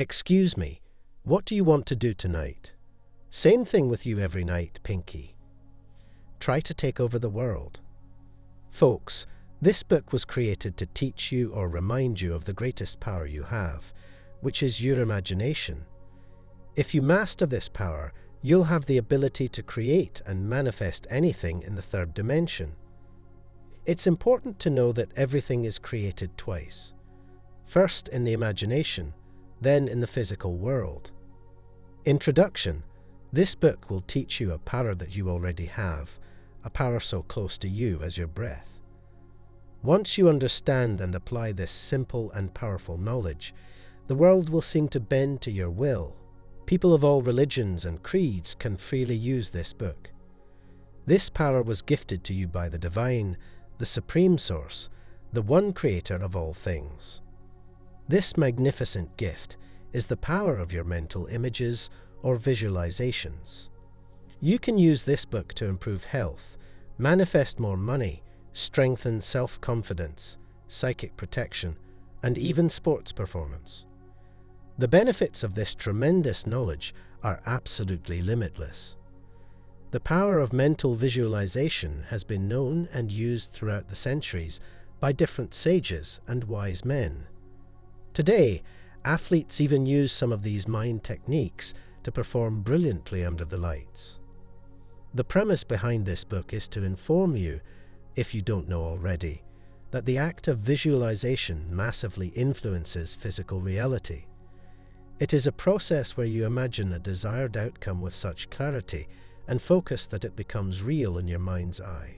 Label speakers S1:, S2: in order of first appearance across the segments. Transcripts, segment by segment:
S1: Excuse me, what do you want to do tonight? Same thing with you every night, Pinky. Try to take over the world. Folks, this book was created to teach you or remind you of the greatest power you have, which is your imagination. If you master this power, you'll have the ability to create and manifest anything in the third dimension. It's important to know that everything is created twice. First in the imagination, then in the physical world. Introduction. This book will teach you a power that you already have, a power so close to you as your breath. Once you understand and apply this simple and powerful knowledge, the world will seem to bend to your will. People of all religions and creeds can freely use this book. This power was gifted to you by the divine, the supreme source, the one creator of all things. This magnificent gift is the power of your mental images or visualizations. You can use this book to improve health, manifest more money, strengthen self-confidence, psychic protection, and even sports performance. The benefits of this tremendous knowledge are absolutely limitless. The power of mental visualization has been known and used throughout the centuries by different sages and wise men. Today, athletes even use some of these mind techniques to perform brilliantly under the lights. The premise behind this book is to inform you, if you don't know already, that the act of visualization massively influences physical reality. It is a process where you imagine a desired outcome with such clarity and focus that it becomes real in your mind's eye.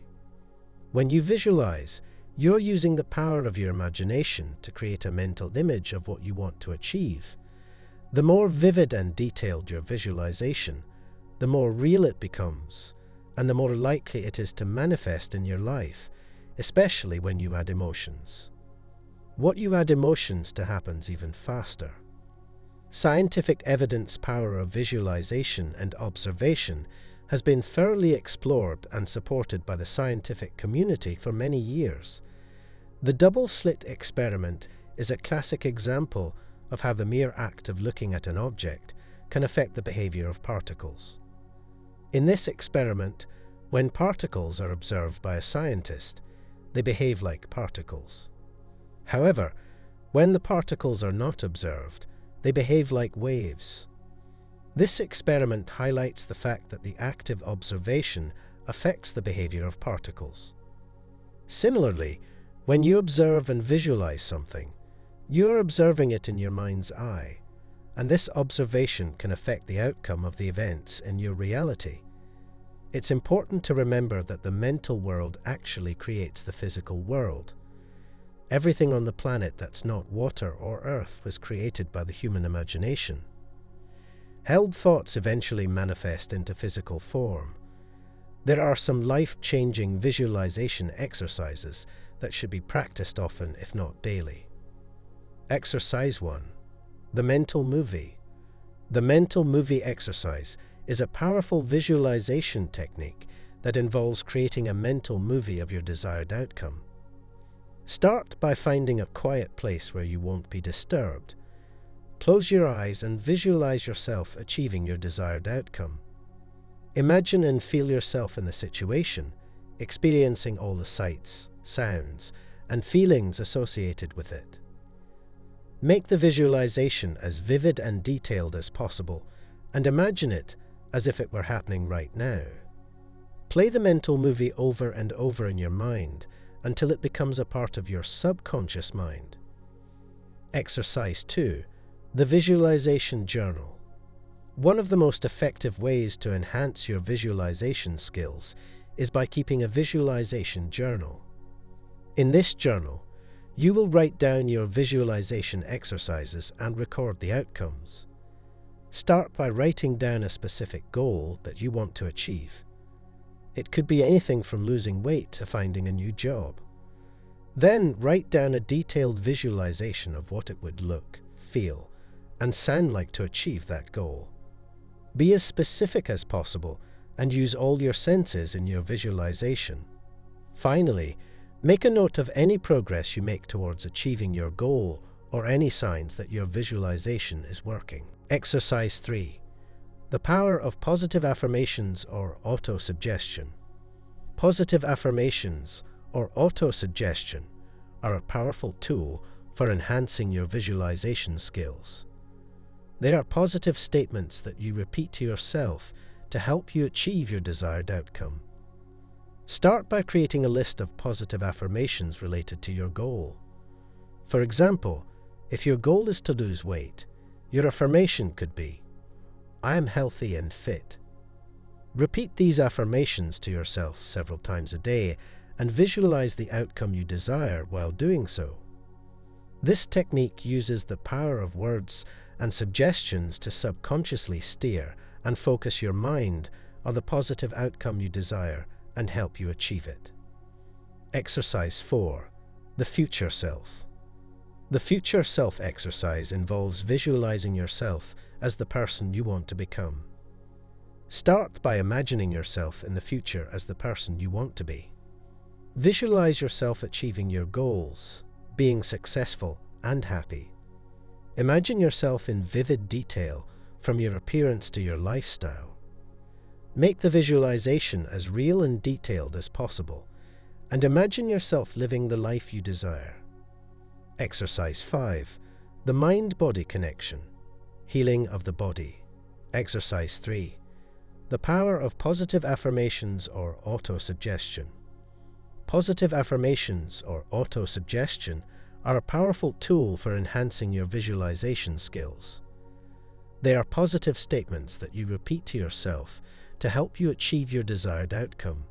S1: When you visualize, you're using the power of your imagination to create a mental image of what you want to achieve. The more vivid and detailed your visualization, the more real it becomes, and the more likely it is to manifest in your life, especially when you add emotions. What you add emotions to happens even faster. Scientific evidence power of visualization and observation has been thoroughly explored and supported by the scientific community for many years. The double-slit experiment is a classic example of how the mere act of looking at an object can affect the behavior of particles. In this experiment, when particles are observed by a scientist, they behave like particles. However, when the particles are not observed, they behave like waves. This experiment highlights the fact that the active observation affects the behavior of particles. Similarly, when you observe and visualize something, you're observing it in your mind's eye, and this observation can affect the outcome of the events in your reality. It's important to remember that the mental world actually creates the physical world. Everything on the planet that's not water or earth was created by the human imagination. Held thoughts eventually manifest into physical form. There are some life-changing visualization exercises that should be practiced often, if not daily. Exercise 1. The mental movie. The mental movie exercise is a powerful visualization technique that involves creating a mental movie of your desired outcome. Start by finding a quiet place where you won't be disturbed. Close your eyes and visualize yourself achieving your desired outcome. Imagine and feel yourself in the situation, experiencing all the sights, sounds, and feelings associated with it. Make the visualization as vivid and detailed as possible, and imagine it as if it were happening right now. Play the mental movie over and over in your mind until it becomes a part of your subconscious mind. Exercise 2. The Visualization Journal. One of the most effective ways to enhance your visualization skills is by keeping a visualization journal. In this journal, you will write down your visualization exercises and record the outcomes. Start by writing down a specific goal that you want to achieve. It could be anything from losing weight to finding a new job. Then write down a detailed visualization of what it would look, feel, and sound like to achieve that goal. Be as specific as possible and use all your senses in your visualization. Finally, make a note of any progress you make towards achieving your goal or any signs that your visualization is working. Exercise 3. The power of positive affirmations or auto-suggestion. Positive affirmations or auto-suggestion are a powerful tool for enhancing your visualization skills. They are positive statements that you repeat to yourself to help you achieve your desired outcome. Start by creating a list of positive affirmations related to your goal. For example, if your goal is to lose weight, your affirmation could be, "I am healthy and fit." Repeat these affirmations to yourself several times a day and visualize the outcome you desire while doing so. This technique uses the power of words and suggestions to subconsciously steer and focus your mind on the positive outcome you desire and help you achieve it. Exercise 4. The Future Self. The Future Self exercise involves visualizing yourself as the person you want to become. Start by imagining yourself in the future as the person you want to be. Visualize yourself achieving your goals, being successful and happy. Imagine yourself in vivid detail, from your appearance to your lifestyle. Make the visualization as real and detailed as possible, and imagine yourself living the life you desire. Exercise 5. The Mind-Body Connection. Healing of the Body. Exercise 3. The power of positive affirmations or auto-suggestion. Positive affirmations or auto-suggestion are a powerful tool for enhancing your visualization skills. They are positive statements that you repeat to yourself to help you achieve your desired outcome.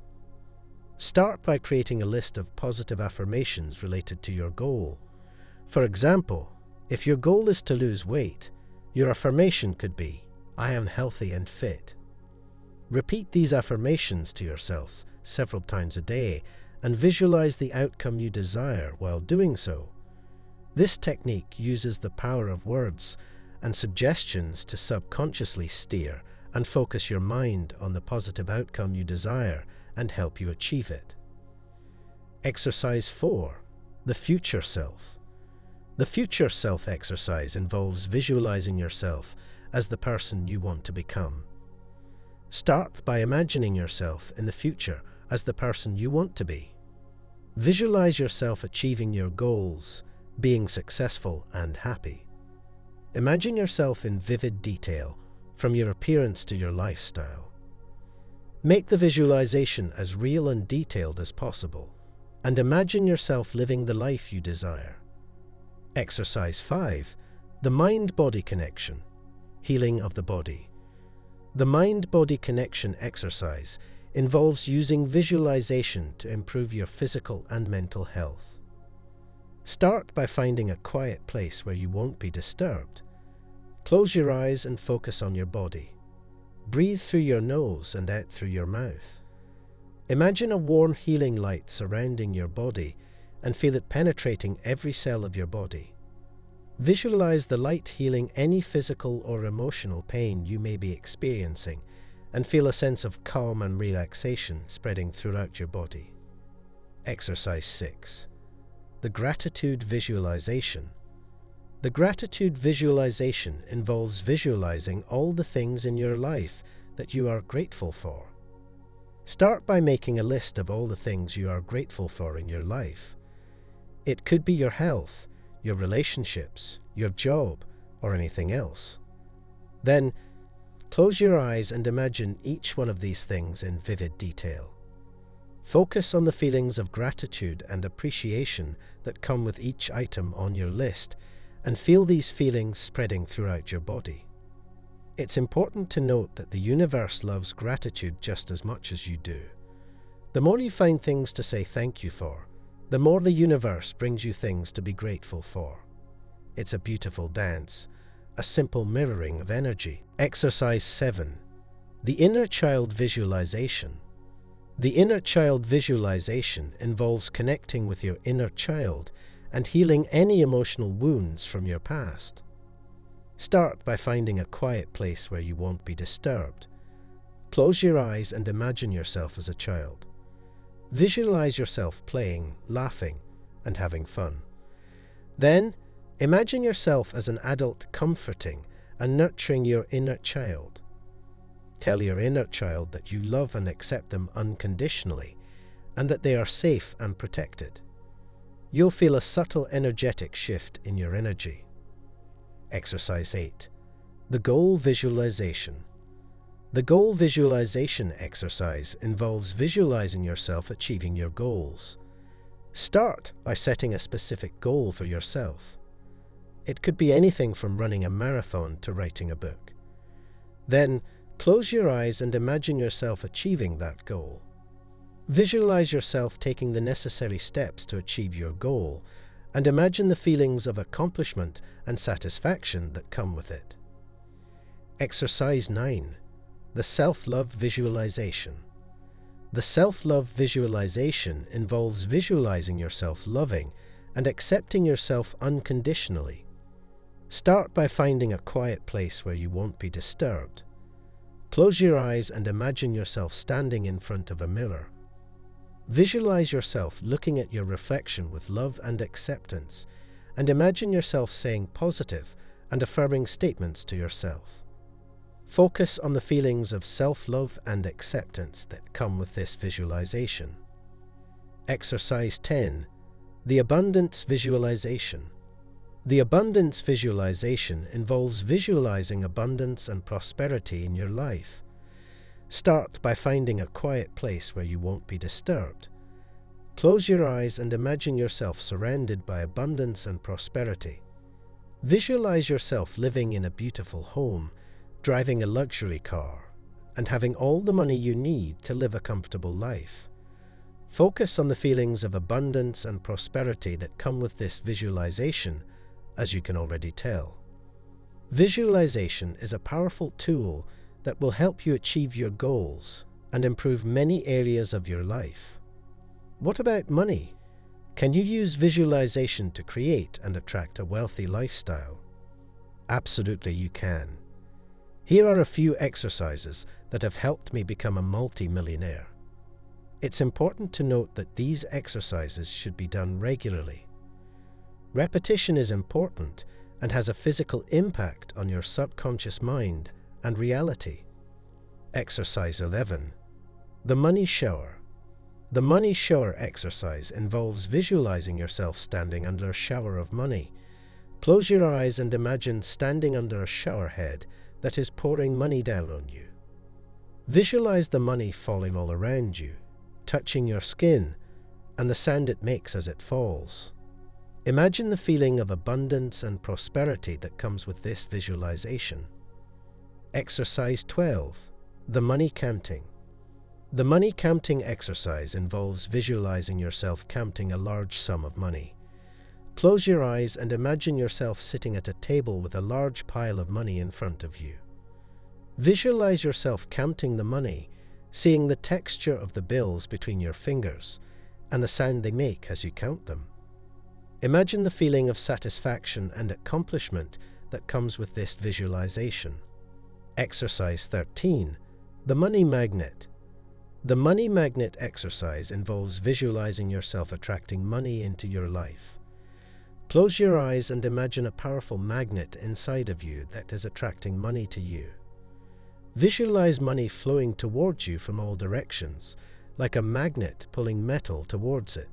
S1: Start by creating a list of positive affirmations related to your goal. For example, if your goal is to lose weight, your affirmation could be, "I am healthy and fit." Repeat these affirmations to yourself several times a day and visualize the outcome you desire while doing so. This technique uses the power of words and suggestions to subconsciously steer and focus your mind on the positive outcome you desire and help you achieve it. Exercise 4. The Future Self. The Future Self exercise involves visualizing yourself as the person you want to become. Start by imagining yourself in the future as the person you want to be. Visualize yourself achieving your goals, being successful and happy. Imagine yourself in vivid detail, from your appearance to your lifestyle. Make the visualization as real and detailed as possible, and imagine yourself living the life you desire. Exercise 5. The Mind-Body Connection. Healing of the Body. The Mind-Body Connection exercise involves using visualization to improve your physical and mental health. Start by finding a quiet place where you won't be disturbed. Close your eyes and focus on your body. Breathe through your nose and out through your mouth. Imagine a warm healing light surrounding your body and feel it penetrating every cell of your body. Visualize the light healing any physical or emotional pain you may be experiencing and feel a sense of calm and relaxation spreading throughout your body. Exercise 6. The Gratitude Visualization. The gratitude visualization involves visualizing all the things in your life that you are grateful for. Start by making a list of all the things you are grateful for in your life. It could be your health, your relationships, your job, or anything else. Then, close your eyes and imagine each one of these things in vivid detail. Focus on the feelings of gratitude and appreciation that come with each item on your list, and feel these feelings spreading throughout your body. It's important to note that the universe loves gratitude just as much as you do. The more you find things to say thank you for, the more the universe brings you things to be grateful for. It's a beautiful dance, a simple mirroring of energy. Exercise 7. The Inner Child Visualization. The Inner Child Visualization involves connecting with your inner child and healing any emotional wounds from your past. Start by finding a quiet place where you won't be disturbed. Close your eyes and imagine yourself as a child. Visualize yourself playing, laughing, and having fun. Then, Imagine yourself as an adult comforting and nurturing your inner child. Tell your inner child that you love and accept them unconditionally and that they are safe and protected. You'll feel a subtle energetic shift in your energy. Exercise 8. The Goal Visualization. The goal visualization exercise involves visualizing yourself achieving your goals. Start by setting a specific goal for yourself. It could be anything from running a marathon to writing a book. Then, close your eyes and imagine yourself achieving that goal. Visualize yourself taking the necessary steps to achieve your goal, and imagine the feelings of accomplishment and satisfaction that come with it. Exercise 9. The Self-Love Visualization. The self-love visualization involves visualizing yourself loving and accepting yourself unconditionally. Start by finding a quiet place where you won't be disturbed. Close your eyes and imagine yourself standing in front of a mirror. Visualize yourself looking at your reflection with love and acceptance, and imagine yourself saying positive and affirming statements to yourself. Focus on the feelings of self-love and acceptance that come with this visualization. Exercise 10. The Abundance Visualization. The abundance visualization involves visualizing abundance and prosperity in your life. Start by finding a quiet place where you won't be disturbed. Close your eyes and imagine yourself surrounded by abundance and prosperity. Visualize yourself living in a beautiful home, driving a luxury car, and having all the money you need to live a comfortable life. Focus on the feelings of abundance and prosperity that come with this visualization, as you can already tell. Visualization is a powerful tool that will help you achieve your goals and improve many areas of your life. What about money? Can you use visualization to create and attract a wealthy lifestyle? Absolutely you can. Here are a few exercises that have helped me become a multi-millionaire. It's important to note that these exercises should be done regularly. Repetition is important and has a physical impact on your subconscious mind and reality. Exercise 11. The Money Shower. The Money Shower exercise involves visualizing yourself standing under a shower of money. Close your eyes and imagine standing under a shower head that is pouring money down on you. Visualize the money falling all around you, touching your skin, and the sound it makes as it falls. Imagine the feeling of abundance and prosperity that comes with this visualization. Exercise 12. The Money Counting. The money counting exercise involves visualizing yourself counting a large sum of money. Close your eyes and imagine yourself sitting at a table with a large pile of money in front of you. Visualize yourself counting the money, seeing the texture of the bills between your fingers and the sound they make as you count them. Imagine the feeling of satisfaction and accomplishment that comes with this visualization. Exercise 13. The Money Magnet. The Money Magnet exercise involves visualizing yourself attracting money into your life. Close your eyes and imagine a powerful magnet inside of you that is attracting money to you. Visualize money flowing towards you from all directions, like a magnet pulling metal towards it.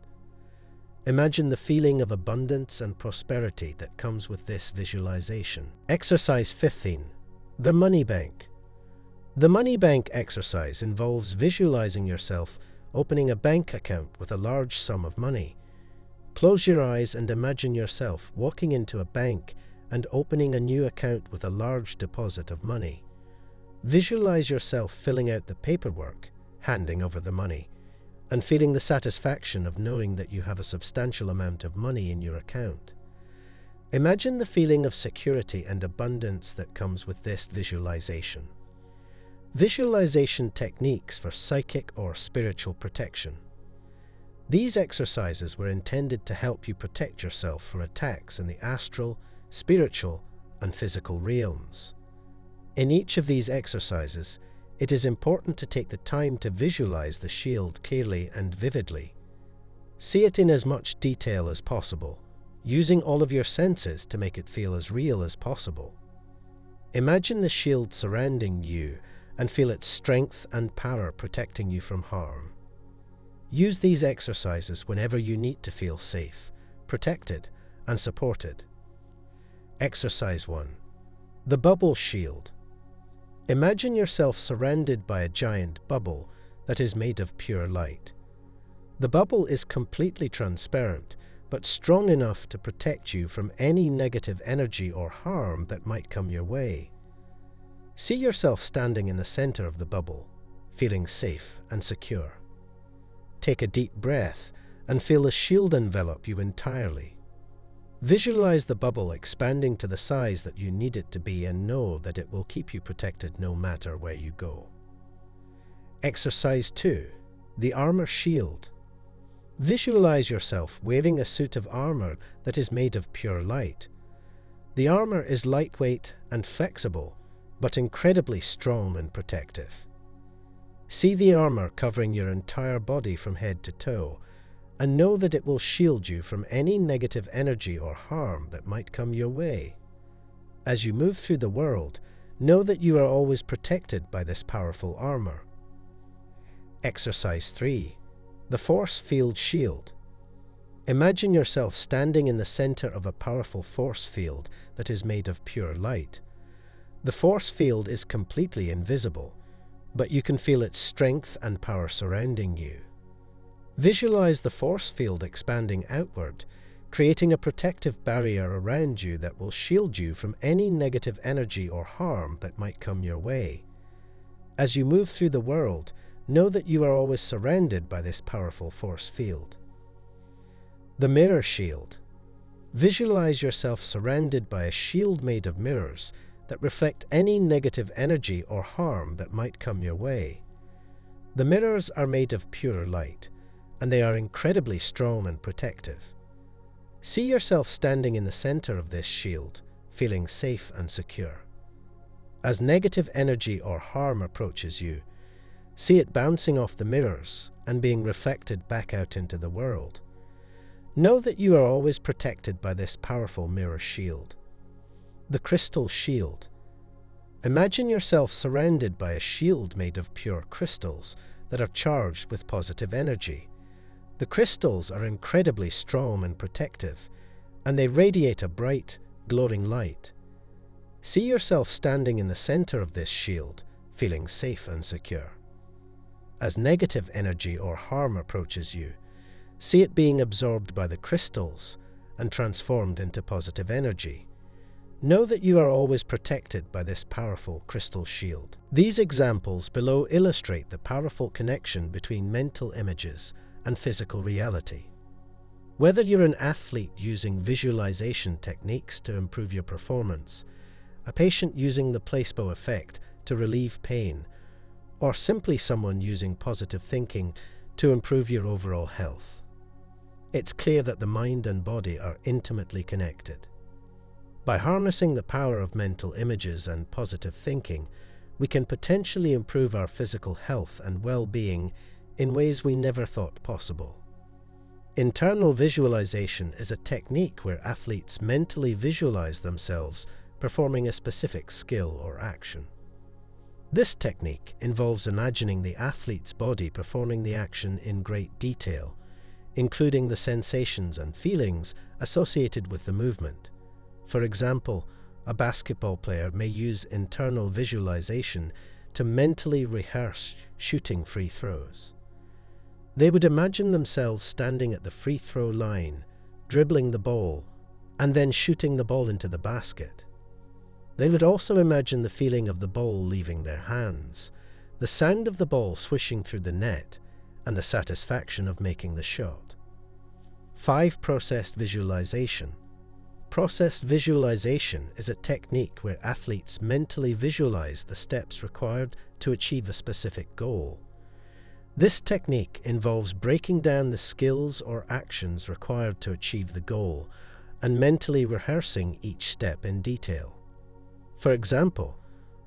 S1: Imagine the feeling of abundance and prosperity that comes with this visualization. Exercise 15. The Money Bank. The Money Bank exercise involves visualizing yourself opening a bank account with a large sum of money. Close your eyes and imagine yourself walking into a bank and opening a new account with a large deposit of money. Visualize yourself filling out the paperwork, handing over the money, and feeling the satisfaction of knowing that you have a substantial amount of money in your account. Imagine the feeling of security and abundance that comes with this visualization. Visualization techniques for psychic or spiritual protection. These exercises were intended to help you protect yourself from attacks in the astral, spiritual, and physical realms. In each of these exercises, it is important to take the time to visualize the shield clearly and vividly. See it in as much detail as possible, using all of your senses to make it feel as real as possible. Imagine the shield surrounding you and feel its strength and power protecting you from harm. Use these exercises whenever you need to feel safe, protected, and supported. Exercise 1. The Bubble Shield. Imagine yourself surrounded by a giant bubble that is made of pure light. The bubble is completely transparent, but strong enough to protect you from any negative energy or harm that might come your way. See yourself standing in the center of the bubble, feeling safe and secure. Take a deep breath and feel the shield envelop you entirely. Visualize the bubble expanding to the size that you need it to be and know that it will keep you protected no matter where you go. Exercise 2. The Armor Shield. Visualize yourself wearing a suit of armor that is made of pure light. The armor is lightweight and flexible, but incredibly strong and protective. See the armor covering your entire body from head to toe, and know that it will shield you from any negative energy or harm that might come your way. As you move through the world, know that you are always protected by this powerful armor. Exercise 3. The Force Field Shield. Imagine yourself standing in the center of a powerful force field that is made of pure light. The force field is completely invisible, but you can feel its strength and power surrounding you. Visualize the force field expanding outward, creating a protective barrier around you that will shield you from any negative energy or harm that might come your way. As you move through the world, know that you are always surrounded by this powerful force field. The Mirror Shield. Visualize yourself surrounded by a shield made of mirrors that reflect any negative energy or harm that might come your way. The mirrors are made of pure light, and they are incredibly strong and protective. See yourself standing in the center of this shield, feeling safe and secure. As negative energy or harm approaches you, see it bouncing off the mirrors and being reflected back out into the world. Know that you are always protected by this powerful mirror shield. The Crystal Shield. Imagine yourself surrounded by a shield made of pure crystals that are charged with positive energy. The crystals are incredibly strong and protective, and they radiate a bright, glowing light. See yourself standing in the center of this shield, feeling safe and secure. As negative energy or harm approaches you, see it being absorbed by the crystals and transformed into positive energy. Know that you are always protected by this powerful crystal shield. These examples below illustrate the powerful connection between mental images and physical reality. Whether you're an athlete using visualization techniques to improve your performance, a patient using the placebo effect to relieve pain, or simply someone using positive thinking to improve your overall health, it's clear that the mind and body are intimately connected. By harnessing the power of mental images and positive thinking, we can potentially improve our physical health and well-being in ways we never thought possible. Internal visualization is a technique where athletes mentally visualize themselves performing a specific skill or action. This technique involves imagining the athlete's body performing the action in great detail, including the sensations and feelings associated with the movement. For example, a basketball player may use internal visualization to mentally rehearse shooting free throws. They would imagine themselves standing at the free throw line, dribbling the ball, and then shooting the ball into the basket. They would also imagine the feeling of the ball leaving their hands, the sound of the ball swishing through the net, and the satisfaction of making the shot. 5. Processed visualization. Processed visualization is a technique where athletes mentally visualize the steps required to achieve a specific goal. This technique involves breaking down the skills or actions required to achieve the goal and mentally rehearsing each step in detail. For example,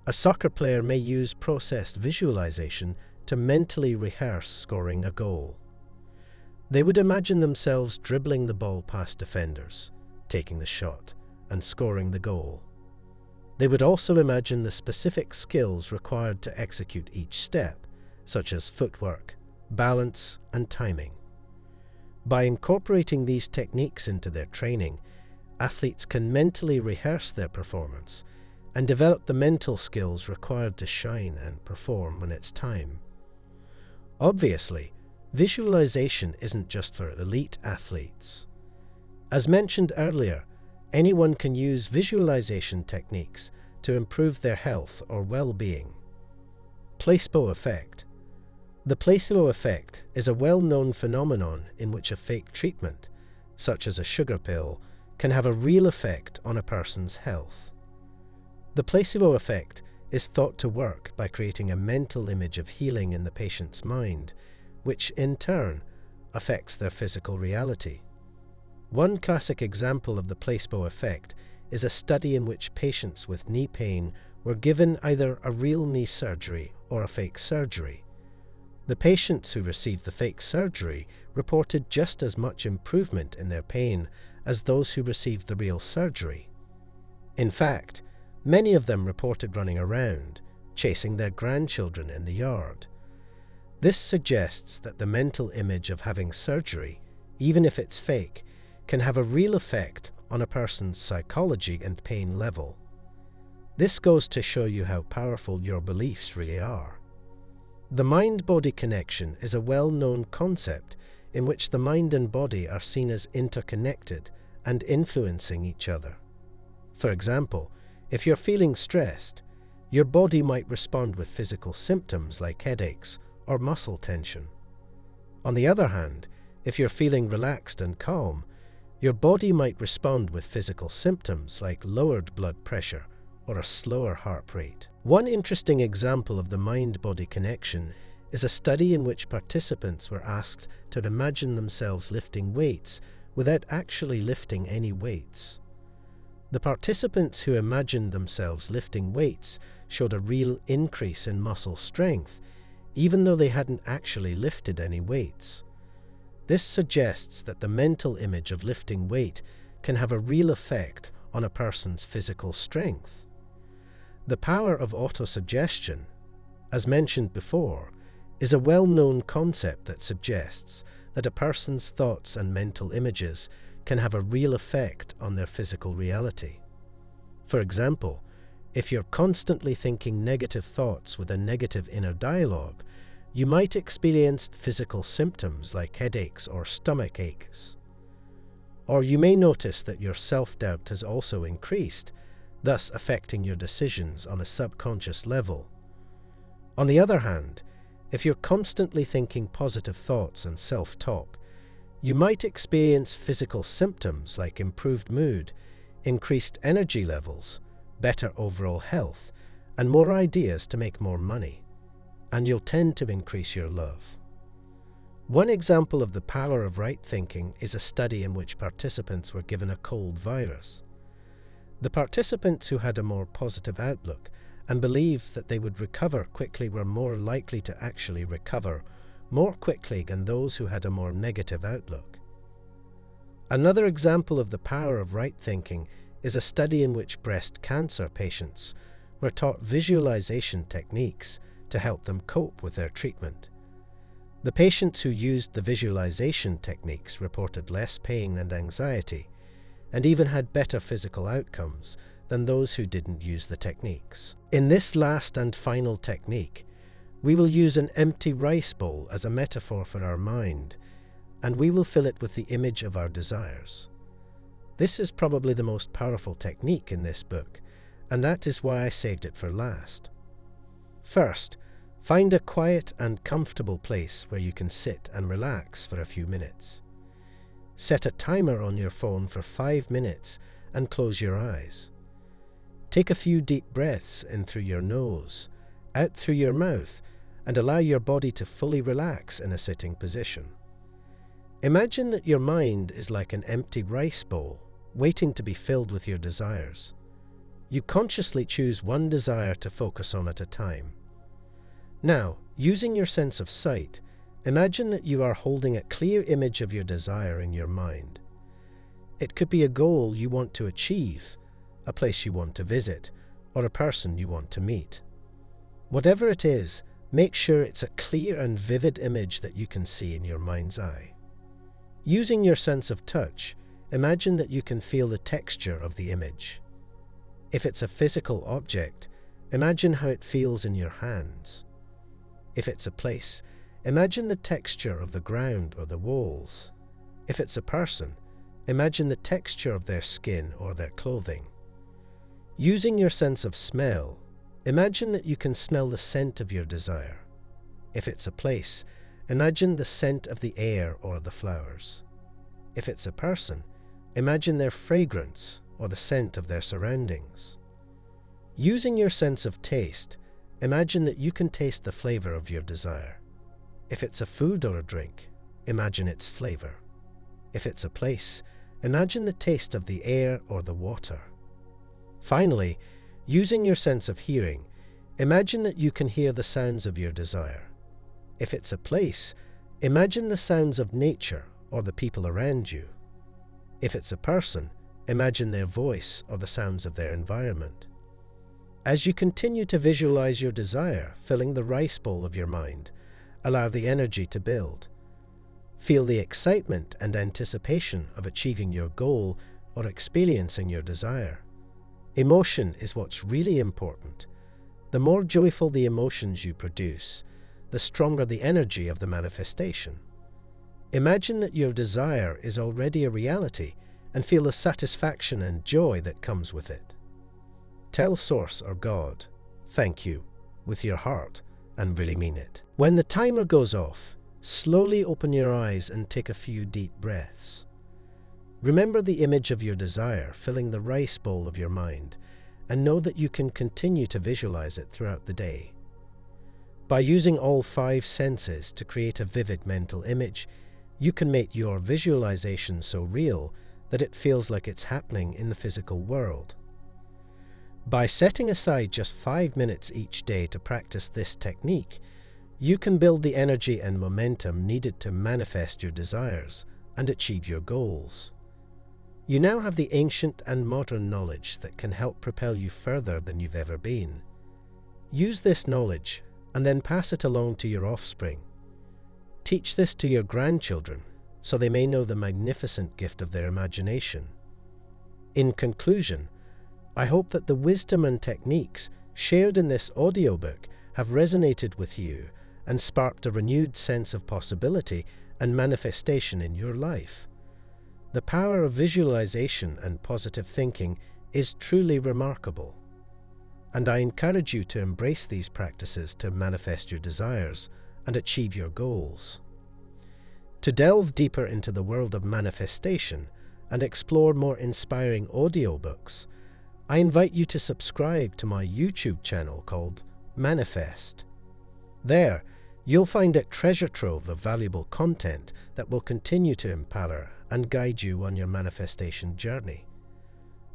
S1: a soccer player may use processed visualization to mentally rehearse scoring a goal. They would imagine themselves dribbling the ball past defenders, taking the shot, and scoring the goal. They would also imagine the specific skills required to execute each step, such as footwork, balance, and timing. By incorporating these techniques into their training, athletes can mentally rehearse their performance and develop the mental skills required to shine and perform when it's time. Obviously, visualization isn't just for elite athletes. As mentioned earlier, anyone can use visualization techniques to improve their health or well-being. Placebo effect. The placebo effect is a well-known phenomenon in which a fake treatment, such as a sugar pill, can have a real effect on a person's health. The placebo effect is thought to work by creating a mental image of healing in the patient's mind, which in turn affects their physical reality. One classic example of the placebo effect is a study in which patients with knee pain were given either a real knee surgery or a fake surgery. The patients who received the fake surgery reported just as much improvement in their pain as those who received the real surgery. In fact, many of them reported running around, chasing their grandchildren in the yard. This suggests that the mental image of having surgery, even if it's fake, can have a real effect on a person's psychology and pain level. This goes to show you how powerful your beliefs really are. The mind-body connection is a well-known concept in which the mind and body are seen as interconnected and influencing each other. For example, if you're feeling stressed, your body might respond with physical symptoms like headaches or muscle tension. On the other hand, if you're feeling relaxed and calm, your body might respond with physical symptoms like lowered blood pressure or a slower heart rate. One interesting example of the mind-body connection is a study in which participants were asked to imagine themselves lifting weights without actually lifting any weights. The participants who imagined themselves lifting weights showed a real increase in muscle strength, even though they hadn't actually lifted any weights. This suggests that the mental image of lifting weight can have a real effect on a person's physical strength. The power of autosuggestion, as mentioned before, is a well-known concept that suggests that a person's thoughts and mental images can have a real effect on their physical reality. For example, if you're constantly thinking negative thoughts with a negative inner dialogue, you might experience physical symptoms like headaches or stomach aches. Or you may notice that your self-doubt has also increased, thus affecting your decisions on a subconscious level. On the other hand, if you're constantly thinking positive thoughts and self-talk, you might experience physical symptoms like improved mood, increased energy levels, better overall health, and more ideas to make more money. And you'll tend to increase your love. One example of the power of right thinking is a study in which participants were given a cold virus. The participants who had a more positive outlook and believed that they would recover quickly were more likely to actually recover more quickly than those who had a more negative outlook. Another example of the power of right thinking is a study in which breast cancer patients were taught visualization techniques to help them cope with their treatment. The patients who used the visualization techniques reported less pain and anxiety, and even had better physical outcomes than those who didn't use the techniques. In this last and final technique, we will use an empty rice bowl as a metaphor for our mind, and we will fill it with the image of our desires. This is probably the most powerful technique in this book, and that is why I saved it for last. First, find a quiet and comfortable place where you can sit and relax for a few minutes. Set a timer on your phone for 5 minutes and close your eyes. Take a few deep breaths in through your nose, out through your mouth, and allow your body to fully relax in a sitting position. Imagine that your mind is like an empty rice bowl, waiting to be filled with your desires. You consciously choose one desire to focus on at a time. Now, using your sense of sight, imagine that you are holding a clear image of your desire in your mind. It could be a goal you want to achieve, a place you want to visit, or a person you want to meet. Whatever it is, make sure it's a clear and vivid image that you can see in your mind's eye. Using your sense of touch, imagine that you can feel the texture of the image. If it's a physical object, imagine how it feels in your hands. If it's a place, imagine the texture of the ground or the walls. If it's a person, imagine the texture of their skin or their clothing. Using your sense of smell, imagine that you can smell the scent of your desire. If it's a place, imagine the scent of the air or the flowers. If it's a person, imagine their fragrance or the scent of their surroundings. Using your sense of taste, imagine that you can taste the flavor of your desire. If it's a food or a drink, imagine its flavor. If it's a place, imagine the taste of the air or the water. Finally, using your sense of hearing, imagine that you can hear the sounds of your desire. If it's a place, imagine the sounds of nature or the people around you. If it's a person, imagine their voice or the sounds of their environment. As you continue to visualize your desire filling the rice bowl of your mind, allow the energy to build. Feel the excitement and anticipation of achieving your goal or experiencing your desire. Emotion is what's really important. The more joyful the emotions you produce, the stronger the energy of the manifestation. Imagine that your desire is already a reality and feel the satisfaction and joy that comes with it. Tell Source or God, "Thank you," with your heart and really mean it. When the timer goes off, slowly open your eyes and take a few deep breaths. Remember the image of your desire filling the rice bowl of your mind, and know that you can continue to visualize it throughout the day. By using all 5 senses to create a vivid mental image, you can make your visualization so real that it feels like it's happening in the physical world. By setting aside just 5 minutes each day to practice this technique, you can build the energy and momentum needed to manifest your desires and achieve your goals. You now have the ancient and modern knowledge that can help propel you further than you've ever been. Use this knowledge and then pass it along to your offspring. Teach this to your grandchildren so they may know the magnificent gift of their imagination. In conclusion, I hope that the wisdom and techniques shared in this audiobook have resonated with you and sparked a renewed sense of possibility and manifestation in your life. The power of visualization and positive thinking is truly remarkable, and I encourage you to embrace these practices to manifest your desires and achieve your goals. To delve deeper into the world of manifestation and explore more inspiring audiobooks, I invite you to subscribe to my YouTube channel called Manifest. There, you'll find a treasure trove of valuable content that will continue to empower and guide you on your manifestation journey.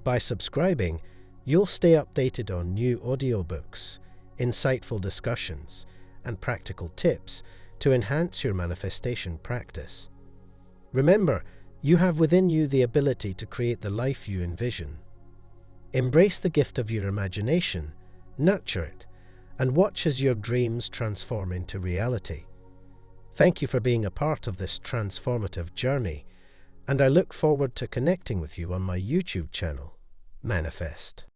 S1: By subscribing, you'll stay updated on new audiobooks, insightful discussions, and practical tips to enhance your manifestation practice. Remember, you have within you the ability to create the life you envision. Embrace the gift of your imagination, nurture it, and watch as your dreams transform into reality. Thank you for being a part of this transformative journey, and I look forward to connecting with you on my YouTube channel, Manifest.